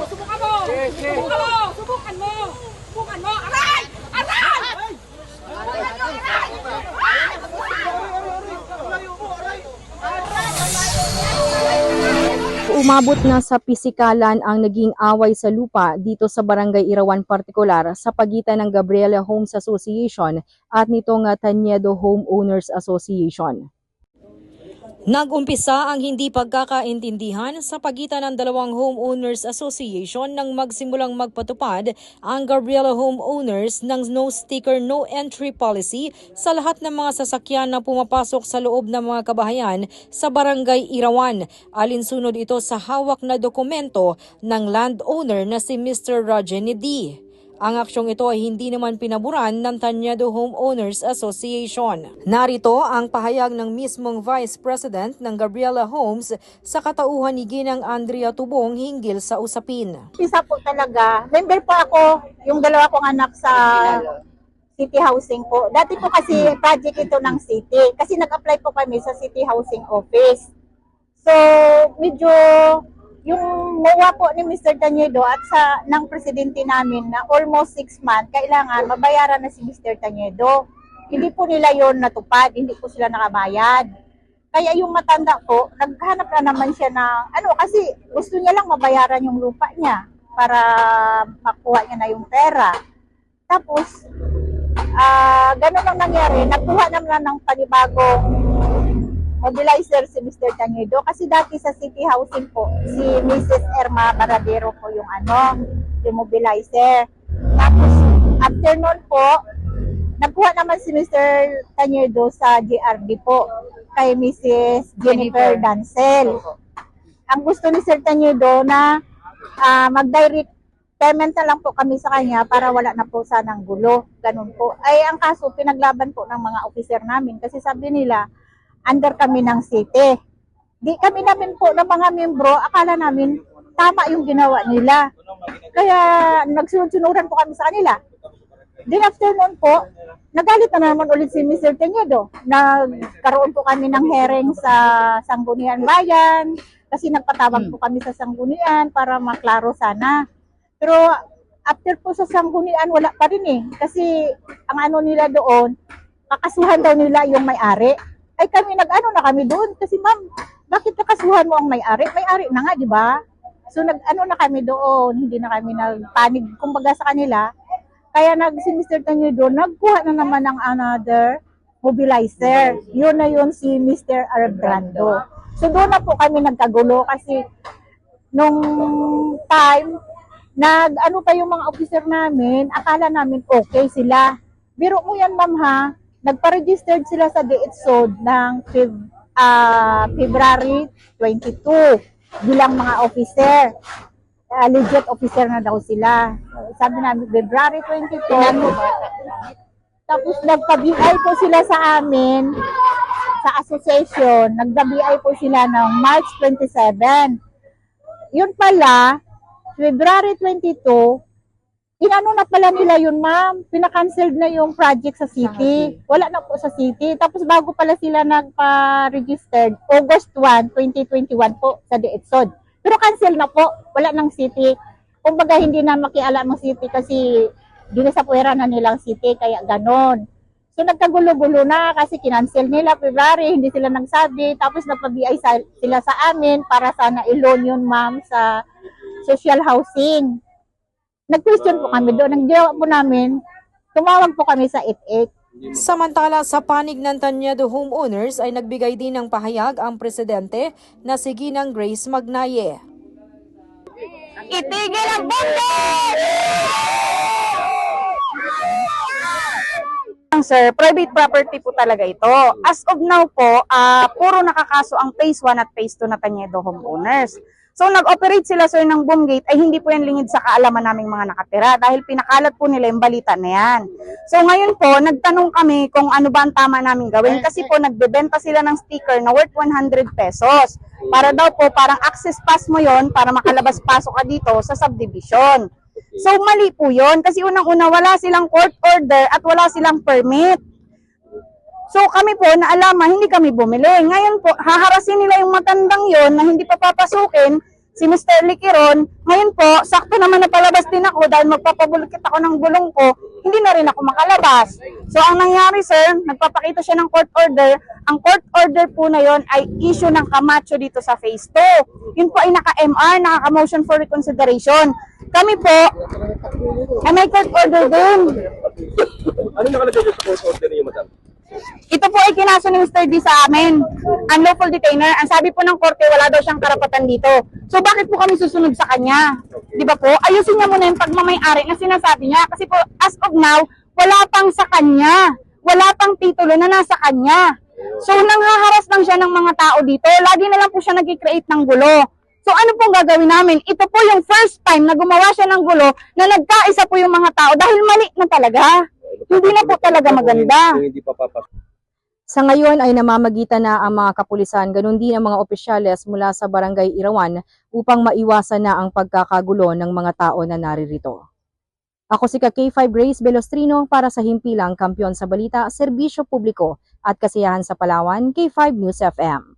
Subukan mo! Subukan mo! Subukan mo! Subukan mo! Aray! Aray! Umabot na sa pisikalan ang naging away sa lupa dito sa Barangay Irawan partikular sa pagitan ng Gabriela Homes Association at nitong Tanyedo Homeowners Association. Nag-umpisa ang hindi pagkakaintindihan sa pagitan ng dalawang homeowners association nang magsimulang magpatupad ang Gabriela Homeowners ng no sticker, no entry policy sa lahat ng mga sasakyan na pumapasok sa loob ng mga kabahayan sa Barangay Irawan. Alinsunod ito sa hawak na dokumento ng landowner na si Mr. Rajeni D. Ang aksyong ito ay hindi naman pinaburan ng Tanyedo Homeowners Association. Narito ang pahayag ng mismong Vice President ng Gabriela Homes sa katauhan ni Ginang Andrea Tubong hinggil sa usapin. Isa po talaga, member po ako, yung dalawa kong anak sa City Housing po. Dati po kasi project ito ng City, kasi nag-apply po kami sa City Housing Office. So, medyo yung MOA po ni Mr. Tanyedo at ng presidente namin na almost 6 months, kailangan mabayaran na si Mr. Tanyedo. Hindi po nila yon natupad, hindi po sila nakabayad. Kaya yung matanda po, naghanap na naman siya ng, kasi gusto niya lang mabayaran yung lupa niya para makuha niya na yung pera. Tapos, ganun ang nangyari, nagkuha naman ng panibagong mobilizer si Mr. Tanyedo kasi dati sa City Housing po si Mrs. Irma Baradero po yung yung mobilizer. Tapos after noon po nagkuha naman si Mr. Tanyedo sa GRD po kay Mrs. Jennifer Dancel. Ang gusto ni Sir Tanyedo na mag-direct payment na lang po kami sa kanya para wala na po sanang gulo. Ganun po. Ay ang kaso pinaglaban po ng mga officer namin kasi sabi nila under kami ng city. Di kami namin po ng mga membro, akala namin tama yung ginawa nila. Kaya nagsunod-sunuran po kami sa kanila. Then after noon po, nagalit na naman ulit si Mr. Tanyedo. Nagkaroon po kami ng hearing sa Sangguniang Bayan kasi nagpatawag po kami sa Sanggunian para maklaro sana. Pero after po sa Sanggunian, wala pa rin eh. Kasi ang nila doon, kakasuhan daw nila yung may-ari. Ay kami na kami doon kasi ma'am, bakit nakasuhan mo ang may-ari? May-ari na nga, di ba? So na kami doon, hindi na kami nagpanig kumbaga sa kanila. Kaya si Mr. Tanyedo nagkuha na naman ng another mobilizer. Yun na yun si Mr. Arbrando. So doon na po kami nagkagulo kasi nung time pa yung mga officer namin, akala namin okay sila. Biro mo yan ma'am ha, nagpa-registered sila sa DEETSOD ng February 22 bilang mga officer. Legit officer na daw sila. Sabi namin, February 22. Tapos nagpa-BI po sila sa amin, sa association. Nagpa-BI po sila ng March 27. Yun pala, February 22, inano na pala nila yun, ma'am. Pinakancelled na yung project sa city. Wala na po sa city. Tapos bago pala sila nagpa-registered, August 1, 2021 po sa DEETSOD. Pero cancel na po. Wala ng city. Kumbaga hindi na makialam ng city kasi dinasapuera na nilang city. Kaya ganon. So nagkagulo-gulo na kasi kinancel nila February. Hindi sila nagsabi. Tapos nagpa-BI sila sa amin para sana i-loan yun, ma'am, sa social housing. Nag-question po kami doon. Nag-jawab po namin, tumawag po kami sa 88. Samantala sa panig ng Tanyedo Homeowners ay nagbigay din ng pahayag ang presidente na si Ginang Grace Magnaye. Itigil ang bundok! Sir, private property po talaga ito. As of now po, puro nakakaso ang phase 1 at phase 2 na Tanyedo Homeowners. So nag-operate sila sir ng boom gate ay hindi po yan lingid sa kaalaman naming mga nakatira dahil pinakalat po nila yung balita na yan. So ngayon po, nagtanong kami kung ano ba ang tama namin gawin kasi po nagbebenta sila ng sticker na worth 100 pesos. Para daw po, parang access pass mo yon para makalabas-pasok ka dito sa subdivision. So mali po yon kasi unang-una wala silang court order at wala silang permit. So kami po, naalaman, hindi kami bumili. Ngayon po, haharasin nila yung matandang yon na hindi pa papasukin si Mr. Liquiron. Ngayon po, sakto naman na palabas din ako dahil magpapabulkit ako ng gulong ko, hindi na rin ako makalabas. So ang nangyari sir, nagpapakita siya ng court order. Ang court order po na yon ay issue ng Camacho dito sa phase 2. Yun po ay naka-MR, naka-motion for reconsideration. Kami po, ay may court order din. Ano nakalagay dito sa court order niyo, madam? Ito po ay kinaso ni Mr. D sa amin. Unlawful detainer. Ang sabi po ng korte, wala daw siyang karapatan dito. So bakit po kami susunod sa kanya? Di ba po? Ayusin niya muna yung pagmamay-ari na sinasabi niya. Kasi po, as of now, wala pang sa kanya. Wala pang titulo na nasa kanya. So nanghaharas lang siya ng mga tao dito. Lagi na lang po siya nag-create ng gulo. So ano pong gagawin namin? Ito po yung first time na gumawa siya ng gulo na nagkaisa po yung mga tao dahil mali na talaga. Hindi na po talaga maganda. Kung hindi pa papasok. Sa ngayon ay namamagitan na ang mga kapulisan, ganun din ang mga opisyales mula sa Barangay Irawan upang maiwasan na ang pagkakagulo ng mga tao na naririto. Ako si K5 Grace Belostrino para sa Himpilang Kampiyon sa Balita, Serbisyo Publiko at Kasiyahan sa Palawan, K5 News FM.